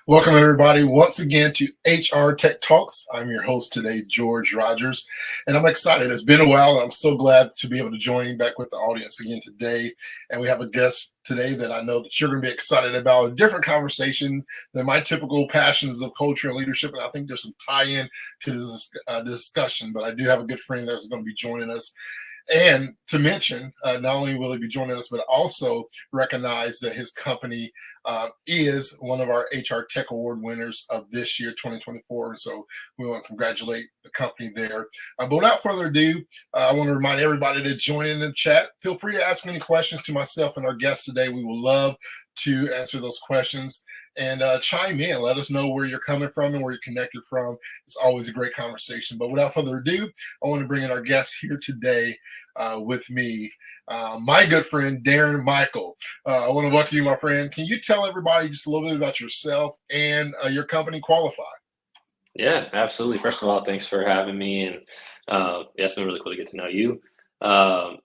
Welcome, everybody, once again to HR Tech Talks. I'm your host today, George Rogers, and I'm excited. It's been a while, and I'm so glad to be able to join back with the audience again today. And we have a guest today that I know that you're going to be excited about, a different conversation than my typical passions of culture and leadership. And I think there's some tie-in to this discussion, but I do have a good friend that's going to be joining us. And to mention, not only will he be joining us, but also recognize that his company is one of our HR Tech Award winners of this year, 2024. And so we want to congratulate the company there. But without further ado, I want to remind everybody to join in the chat. Feel free to ask any questions to myself and our guest today. We will love to answer those questions and chime in. Let us know where you're coming from and where you're connected from. It's always a great conversation. But without further ado, I want to bring in our guest here today with me, my good friend, Darrian Mikell. I want to welcome you, my friend. Can you tell everybody just a little bit about yourself and your company, Qualifi? Yeah, absolutely. First of all, thanks for having me. And it's been really cool to get to know you. Like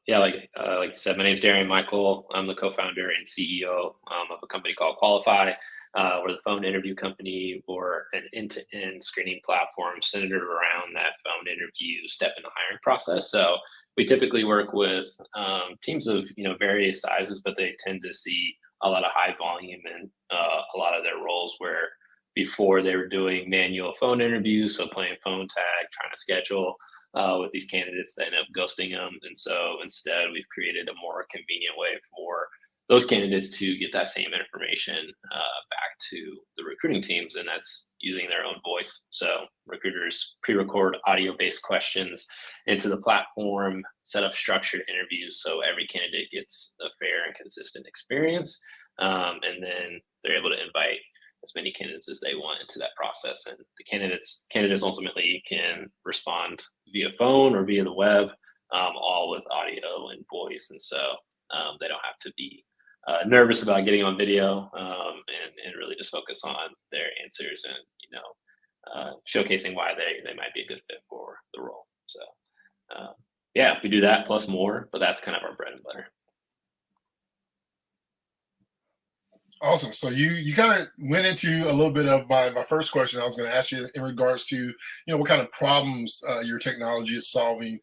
you said, my name's Darrian Mikell. I'm the co-founder and CEO of a company called Qualifi. We're the phone interview company or an end-to-end screening platform centered around that phone interview step in the hiring process. So we typically work with teams of various sizes, but they tend to see a lot of high volume and a lot of their roles where before they were doing manual phone interviews, so playing phone tag, trying to schedule with these candidates that end up ghosting them. And so instead, we've created a more convenient way for those candidates to get that same information back to the recruiting teams, and that's using their own voice. So recruiters pre-record audio-based questions into the platform, set up structured interviews so every candidate gets a fair and consistent experience, and then they're able to invite as many candidates as they want into that process. And the candidates ultimately can respond via phone or via the web, all with audio and voice. And so they don't have to be nervous about getting on video and really just focus on their answers and, showcasing why they might be a good fit for the role. So we do that plus more, but that's kind of our bread and butter. Awesome. So you kind of went into a little bit of my first question I was going to ask you in regards to, what kind of problems your technology is solving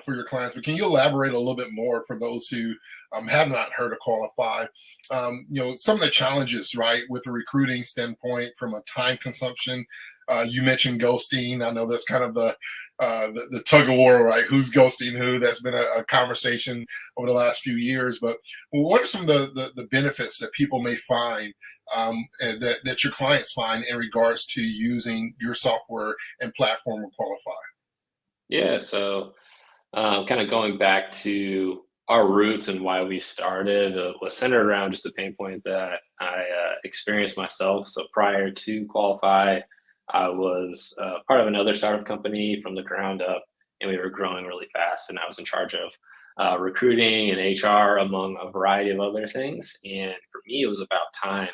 for your clients. But can you elaborate a little bit more for those who have not heard of Qualifi? Some of the challenges, right, with a recruiting standpoint from a time consumption. You mentioned ghosting. I know that's kind of the tug of war, right? Who's ghosting who? That's been a conversation over the last few years. But what are some of the benefits that people may find and that your clients find in regards to using your software and platform of Qualifi? Yeah, so kind of going back to our roots and why we started was centered around just a pain point that I experienced myself. So prior to Qualifi, I was part of another startup company from the ground up, and we were growing really fast. And I was in charge of recruiting and HR, among a variety of other things. And for me, it was about time.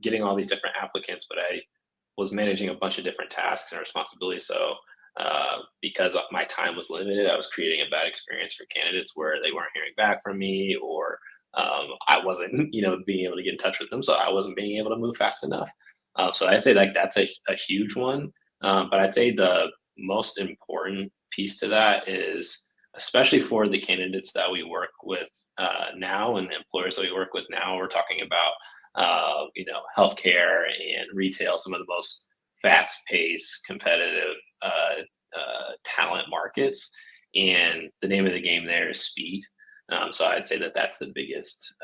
Getting all these different applicants, but I was managing a bunch of different tasks and responsibilities. So because my time was limited, I was creating a bad experience for candidates where they weren't hearing back from me, or I wasn't, being able to get in touch with them. So I wasn't being able to move fast enough. So I'd say that's a huge one. But I'd say the most important piece to that is, especially for the candidates that we work with now and the employers that we work with now, we're talking about, healthcare and retail, some of the most fast-paced, competitive talent markets. And the name of the game there is speed. So I'd say that's the biggest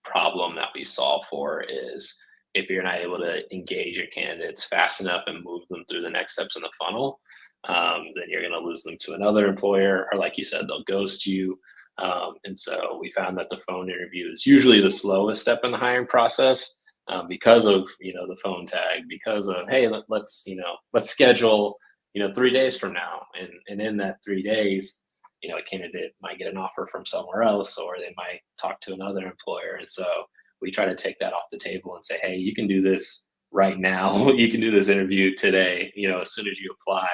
problem that we solve for is, if you're not able to engage your candidates fast enough and move them through the next steps in the funnel, then you're going to lose them to another employer, or like you said, they'll ghost you. And so we found that the phone interview is usually the slowest step in the hiring process because of, the phone tag, because of, hey, let's schedule, 3 days from now. And in that 3 days, a candidate might get an offer from somewhere else, or they might talk to another employer. And so we try to take that off the table and say, hey, you can do this right now. You can do this interview today, as soon as you apply,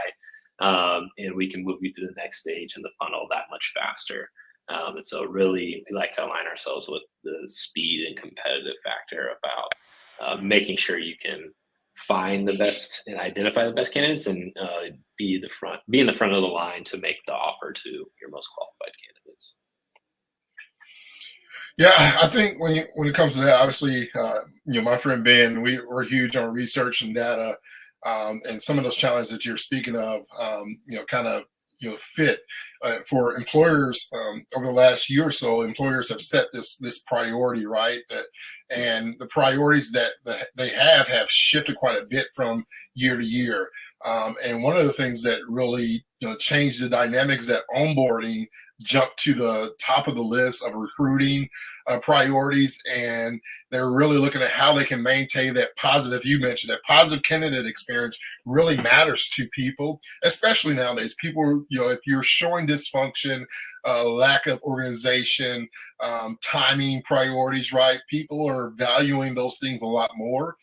and we can move you through the next stage in the funnel that much faster. And so really, we like to align ourselves with the speed and competitive factor about making sure you can find the best and identify the best candidates and be in the front of the line to make the offer to your most qualified candidates. Yeah, I think when it comes to that, obviously, my friend Ben, we're huge on research and data, and some of those challenges that you're speaking of, kind of fit for employers over the last year or so. Employers have set this priority, right? And the priorities that they have shifted quite a bit from year to year. And one of the things that really changed the dynamics, that onboarding jumped to the top of the list of recruiting priorities, and they're really looking at how they can maintain that positive. You mentioned that positive candidate experience really matters to people, especially nowadays. People, if you're showing dysfunction, lack of organization, timing, priorities, right? People are valuing those things a lot more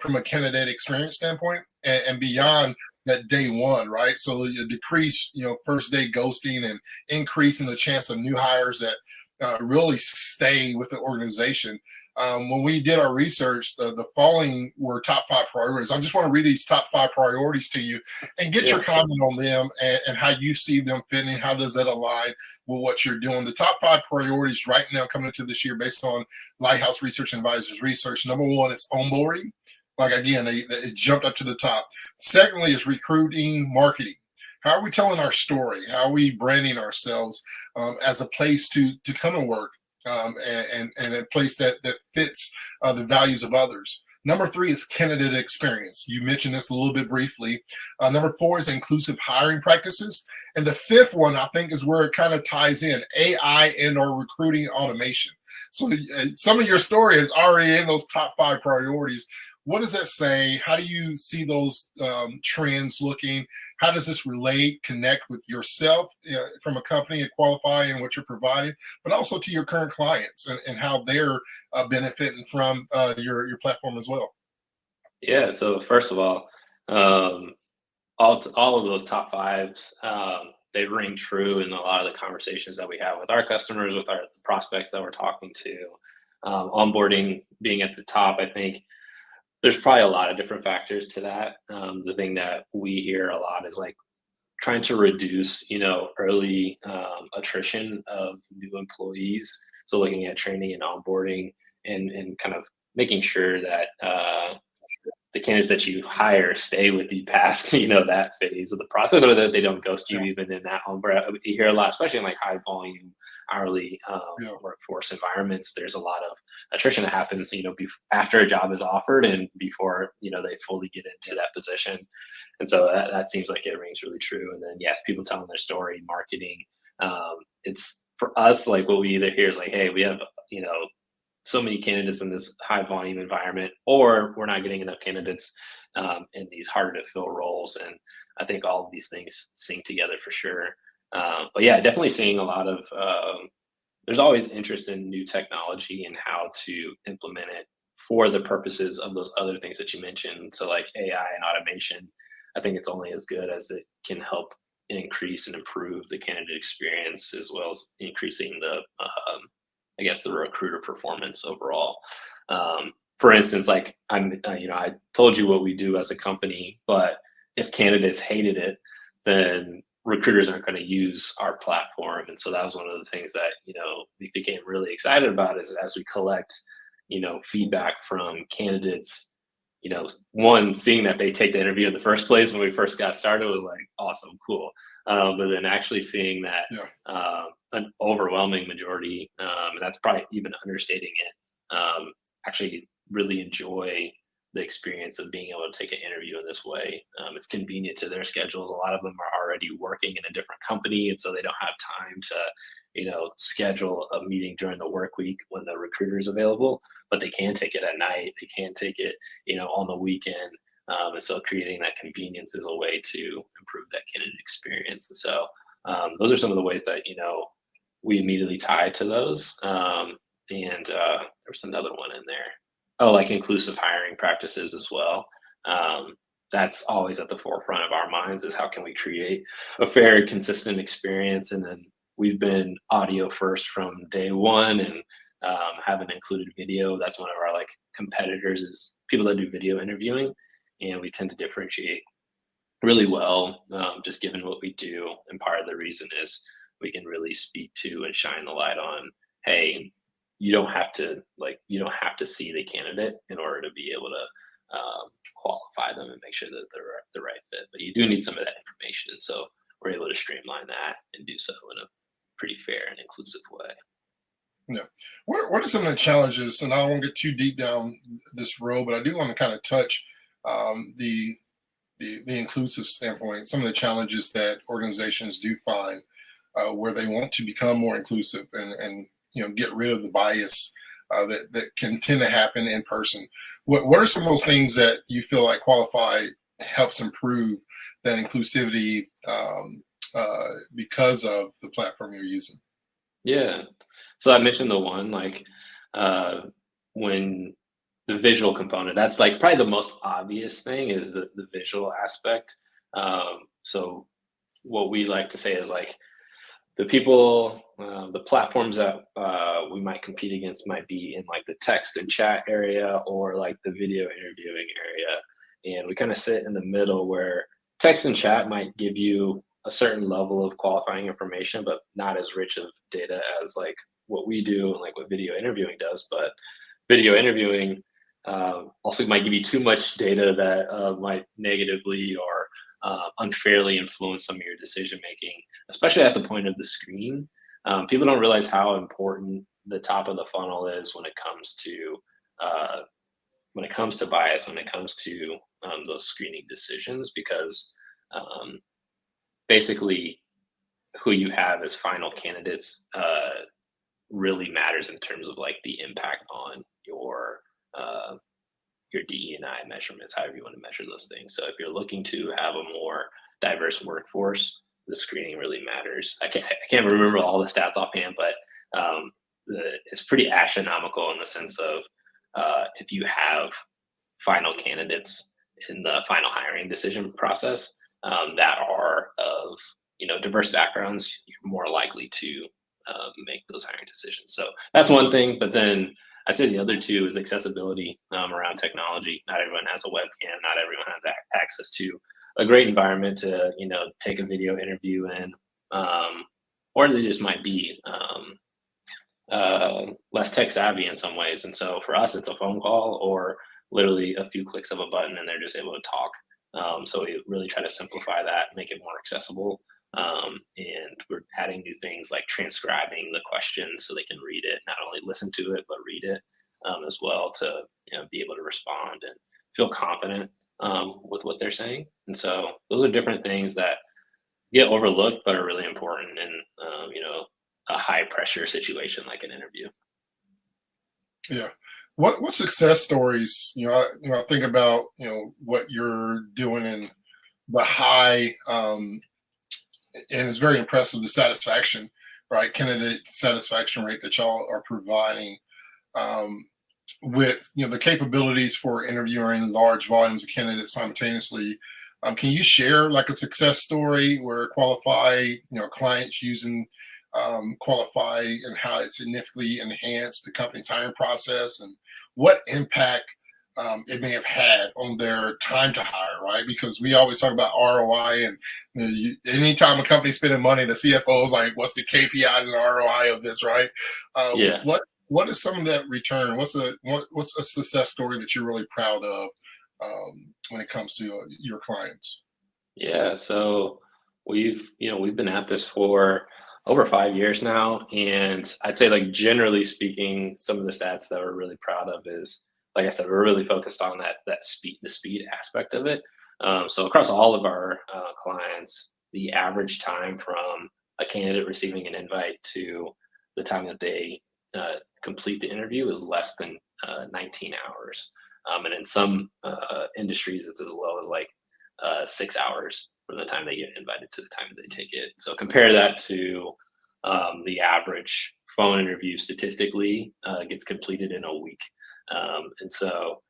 from a candidate experience standpoint, and beyond that day one, right? So you decrease, first day ghosting, and increase in the chance of new hires that really stay with the organization. When we did our research, the following were top 5 priorities. I just want to read these top 5 priorities to you and get your comment on them, and how you see them fitting. How does that align with what you're doing? The top 5 priorities right now coming into this year based on Lighthouse Research Advisors research. Number 1 is onboarding. Like, again, it jumped up to the top. Secondly is recruiting, marketing. How are we telling our story? How are we branding ourselves as a place to come and work, and a place that fits the values of others? Number 3 is candidate experience. You mentioned this a little bit briefly. Number 4 is inclusive hiring practices. And the 5th one, I think, is where it kind of ties in: AI and/or recruiting automation. So some of your story is already in those top 5 priorities. What does that say? How do you see those trends looking? How does this connect with yourself from a company at Qualifi and what you're providing, but also to your current clients and how they're benefiting from your platform as well? Yeah. So first of all, all of those top 5s, they ring true in a lot of the conversations that we have with our customers, with our prospects that we're talking to. Onboarding being at the top, I think there's probably a lot of different factors to that. The thing that we hear a lot is like trying to reduce, early attrition of new employees. So looking at training and onboarding, and kind of making sure that the candidates that you hire stay with you past, that phase of the process, or that they don't ghost you even in that onboard. You hear a lot, especially in like high volume hourly workforce environments. There's a lot of attrition that happens, after a job is offered and before, they fully get into that position. And so that seems like it rings really true. And then, yes, people telling their story, marketing. It's for us, like what we either hear is like, hey, we have, so many candidates in this high volume environment, or we're not getting enough candidates in these harder to fill roles. And I think all of these things sync together for sure. But yeah, definitely seeing a lot of, there's always interest in new technology and how to implement it for the purposes of those other things that you mentioned. So like AI and automation, I think it's only as good as it can help increase and improve the candidate experience, as well as increasing the the recruiter performance overall. For instance, like I told you what we do as a company, but if candidates hated it, then recruiters aren't going to use our platform. And so that was one of the things that, we became really excited about, is as we collect, feedback from candidates, one, seeing that they take the interview in the first place when we first got started was like, awesome, cool. But then actually seeing that an overwhelming majority, and that's probably even understating it, actually really enjoy the experience of being able to take an interview in this way. It's convenient to their schedules. A lot of them are already working in a different company, and so they don't have time to, schedule a meeting during the work week when the recruiter is available, but they can take it at night. They can take it, on the weekend. And so creating that convenience is a way to improve that candidate experience. And so those are some of the ways that, we immediately tie to those. And there's another one in there. Oh, like inclusive hiring practices as well. That's always at the forefront of our minds, is how can we create a fair and consistent experience. And then we've been audio first from day one, and haven't included video. That's one of our like competitors is people that do video interviewing, and we tend to differentiate really well, just given what we do. And part of the reason is we can really speak to and shine the light on, hey, you don't have to see the candidate in order to be able to qualify them and make sure that they're the right fit. But you do need some of that information, and so we're able to streamline that and do so in a pretty fair and inclusive way. Yeah. What are some of the challenges? And I don't want to get too deep down this road, but I do want to kind of touch the the inclusive standpoint, some of the challenges that organizations do find where they want to become more inclusive and get rid of the bias that can tend to happen in person. What are some of those things that you feel like Qualify helps improve that inclusivity because of the platform you're using? Yeah. So I mentioned the one like when the visual component, that's like probably the most obvious thing is the visual aspect. So what we like to say is like the people, the platforms that we might compete against might be in like the text and chat area or like the video interviewing area. And we kind of sit in the middle where text and chat might give you a certain level of qualifying information, but not as rich of data as like what we do and like what video interviewing does. But video interviewing also might give you too much data that might negatively or unfairly influence some of your decision making, especially at the point of the screen. People don't realize how important the top of the funnel is when it comes to bias, when it comes to those screening decisions, because basically who you have as final candidates really matters in terms of like the impact on your DE&I measurements, however you want to measure those things. So if you're looking to have a more diverse workforce, the screening really matters. I can't remember all the stats offhand, but it's pretty astronomical in the sense of if you have final candidates in the final hiring decision process that are of diverse backgrounds, you're more likely to make those hiring decisions. So that's one thing. But then I'd say the other two is accessibility around technology. Not everyone has a webcam. Not everyone has access to a great environment to take a video interview in, or they just might be less tech savvy in some ways. And so for us, it's a phone call or literally a few clicks of a button, and they're just able to talk. So we really try to simplify that, make it more accessible. And we're adding new things like transcribing the questions so they can read it, not only listen to it, but read it as well to be able to respond and feel confident with what they're saying. And so those are different things that get overlooked, but are really important in a high pressure situation like an interview. Yeah. What success stories, I think about, what you're doing in the high, and it's very impressive, the satisfaction, right? Candidate satisfaction rate that y'all are providing with, the capabilities for interviewing large volumes of candidates simultaneously. Can you share like a success story where Qualify, clients using Qualify and how it significantly enhanced the company's hiring process and what impact it may have had on their time to hire, right? Because we always talk about ROI, and anytime a company's spending money, the CFO is like, "What's the KPIs and ROI of this?" Right? Yeah. What is some of that return? What's a success story that you're really proud of when it comes to your clients? Yeah. So we've been at this for over 5 years now, and I'd say like generally speaking, some of the stats that we're really proud of is, like I said, we're really focused on the speed aspect of it. So across all of our clients, the average time from a candidate receiving an invite to the time that they complete the interview is less than 19 hours. And in some industries, it's as low as like 6 hours from the time they get invited to the time that they take it. So compare that to the average phone interview statistically gets completed in a week. And so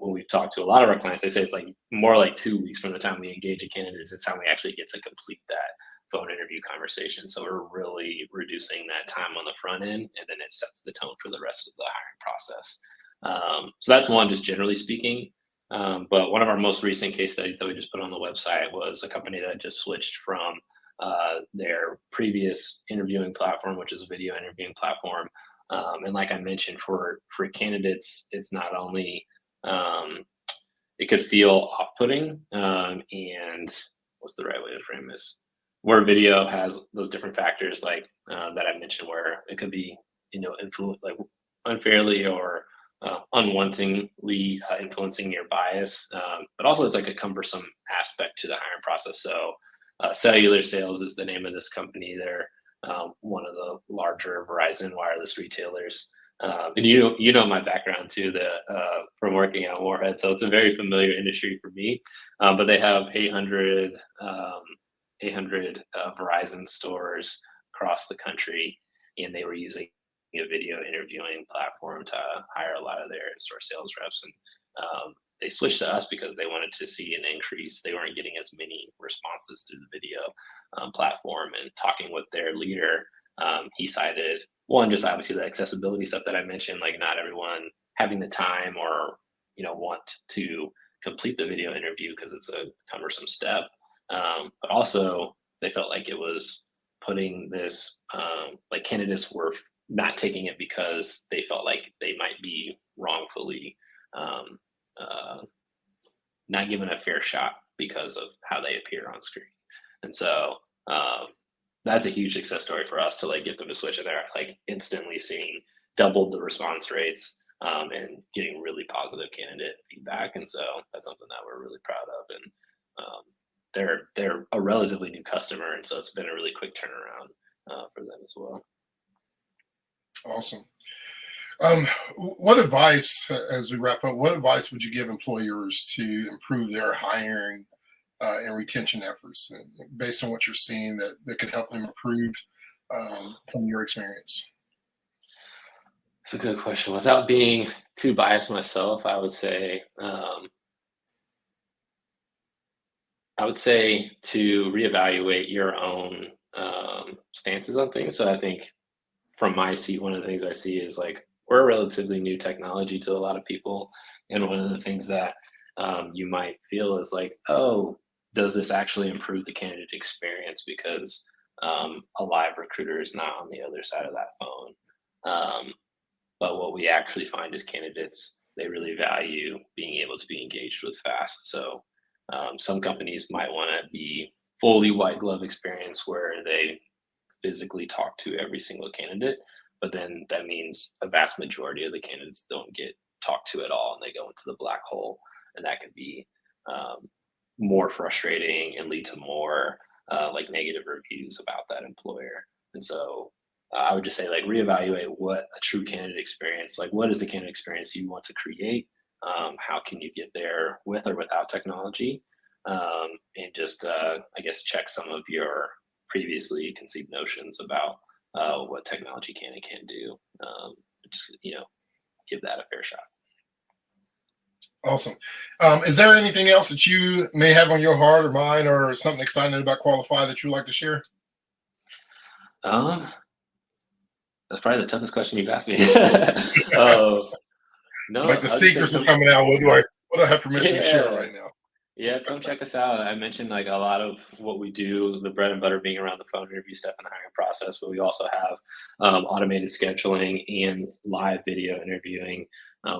when we've talked to a lot of our clients, they say it's like more like 2 weeks from the time we engage a candidate is the time we actually get to complete that. phone interview conversation. So we're really reducing that time on the front end, and then it sets the tone for the rest of the hiring process. So that's one, just generally speaking. But one of our most recent case studies that we just put on the website was a company that just switched from their previous interviewing platform, which is a video interviewing platform. And like I mentioned, for candidates, it's not only it could feel off-putting, and what's the right way to frame this? Where video has those different factors, like that I mentioned, where it could be, like unfairly or unwantingly influencing your bias, but also it's like a cumbersome aspect to the hiring process. So, Cellular Sales is the name of this company. They're one of the larger Verizon wireless retailers. And my background too, from working at Warhead, so it's a very familiar industry for me. But they have 800 Verizon stores across the country, and they were using a video interviewing platform to hire a lot of their store sales reps. And they switched to us because they wanted to see an increase. They weren't getting as many responses through the video platform. And talking with their leader, he cited one, just obviously the accessibility stuff that I mentioned, like not everyone having the time or want to complete the video interview because it's a cumbersome step. But also they felt like it was putting this, like candidates were not taking it because they felt like they might be wrongfully not given a fair shot because of how they appear on screen. And so that's a huge success story for us to like get them to switch, and they're like instantly seeing doubled the response rates and getting really positive candidate feedback. And so that's something that we're really proud of. And they're a relatively new customer, and so it's been a really quick turnaround for them as well. Awesome. What advice, as we wrap up, what advice would you give employers to improve their hiring and retention efforts, based on what you're seeing that could help them improve from your experience? It's a good question. Without being too biased myself, I would say to reevaluate your own stances on things. So I think from my seat, one of the things I see is like we're a relatively new technology to a lot of people, and one of the things that you might feel is like, oh, does this actually improve the candidate experience because a live recruiter is not on the other side of that phone? But what we actually find is candidates, they really value being able to be engaged with fast. So some companies might want to be fully white glove experience where they physically talk to every single candidate, but then that means a vast majority of the candidates don't get talked to at all, and they go into the black hole, and that can be more frustrating and lead to more like negative reviews about that employer. And so I would just say like reevaluate what a true candidate experience, like what is the candidate experience you want to create? How can you get there with or without technology? And just I guess check some of your previously conceived notions about what technology can and can't do. Just give that a fair shot. Awesome. Is there anything else that you may have on your heart or mind, or something exciting about Qualifi that you'd like to share? That's probably the toughest question you've asked me. It's like the secrets are coming out. What do I have permission to share right now? Yeah, come check us out. I mentioned like a lot of what we do, the bread and butter being around the phone interview step in the hiring process, but we also have automated scheduling and live video interviewing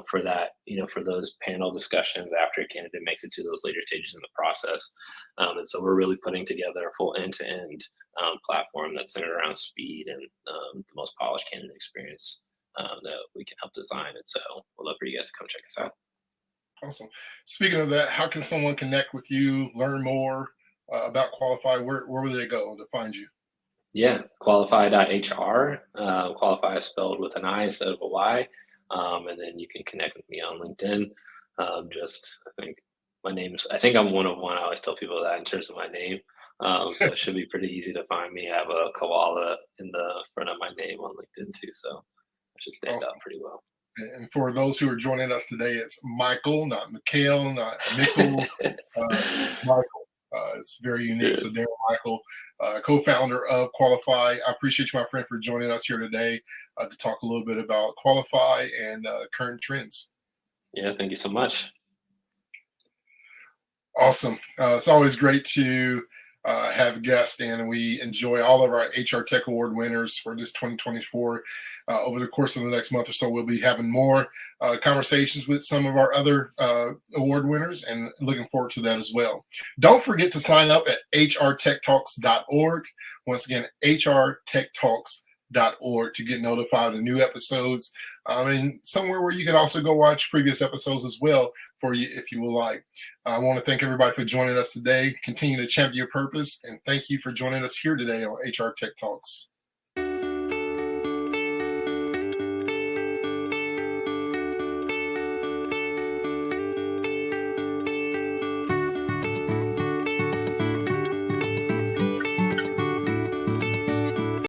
for that, for those panel discussions after a candidate makes it to those later stages in the process. And so we're really putting together a full end-to-end platform that's centered around speed and the most polished candidate experience that we can help design. And so we'd love for you guys to come check us out. Awesome. Speaking of that, how can someone connect with you, learn more about Qualifi? Where will they go to find you? Yeah, qualifi.hr. Qualifi is spelled with an I instead of a Y. And then you can connect with me on LinkedIn. I think I'm one of one. I always tell people that in terms of my name. So it should be pretty easy to find me. I have a koala in the front of my name on LinkedIn too. So it should stand out pretty well. And for those who are joining us today, it's Michael, not Mikell, not Mikkel. It's Michael. It's very unique. Yes. So Darrian Mikell, co-founder of Qualifi. I appreciate you, my friend, for joining us here today to talk a little bit about Qualifi and current trends. Yeah, thank you so much. Awesome. It's always great to have guests, and we enjoy all of our HR Tech Award winners for this 2024. Over the course of the next month or so, we'll be having more conversations with some of our other award winners, and looking forward to that as well. Don't forget to sign up at hrtechtalks.org. Once again, hrtechtalks.org to get notified of new episodes. And somewhere where you can also go watch previous episodes as well for you if you would like. I want to thank everybody for joining us today. Continue to champion your purpose, and thank you for joining us here today on HR Tech Talks.